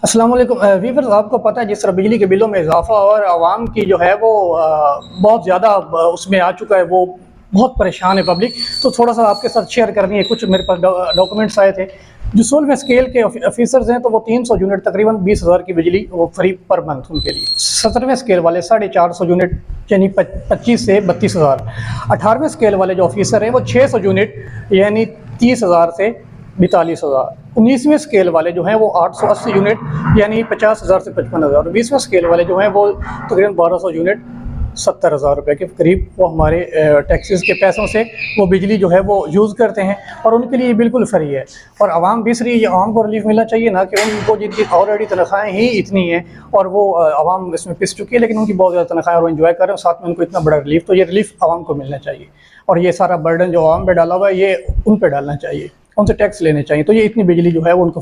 अस्सलाम वालेकुम वीवर्स, आपको पता है जिस तरह बिजली के बिलों में इजाफा और आवाम की जो है वो बहुत ज़्यादा उसमें आ चुका है, वो बहुत परेशान है पब्लिक। तो थोड़ा सा आपके साथ शेयर करनी है। कुछ मेरे पास डॉक्यूमेंट्स आए थे। जो 16वें स्केल के ऑफिसर्स हैं तो वो 300 यूनिट तकरीबन 20,000 की बिजली वो फ्री पर मंथ उनके लिए। 17वें स्केल वाले 450 यूनिट यानी 25 से 32,000। 18वें स्केल वाले जो ऑफिसर हैं वो 600 यूनिट यानी 30,000 से 42,000। 19वें स्केल वाले जो हैं वो 880 यूनिट यानी 50,000 से 55,000। 20वें स्केल वाले जो हैं वो तकरीबन 1200 यूनिट 70,000 रुपये के करीब वो हमारे टैक्सेस के पैसों से वो बिजली जो है वो यूज़ करते हैं और उनके लिए बिल्कुल फ्री है। और आवाम भी इसलिए आवाम को रिलीफ मिलना चाहिए ना कि उनको जिनकी ऑलरेडी तनख्वाहें ही इतनी हैं और वो आवाम इसमें पिस चुकी है, लेकिन उनकी बहुत ज़्यादा तनख्वाहें और वो इन्जॉय कर रहे हैं, साथ में उनको इतना बड़ा रिलीफ, तो ये रिलीफ आवाम को मिलना चाहिए। और ये सारा बर्डन जो आवाम पे डाला हुआ है ये उन पर डालना चाहिए, उनसे टैक्स लेने चाहिए, तो ये इतनी बिजली जो है वो उनको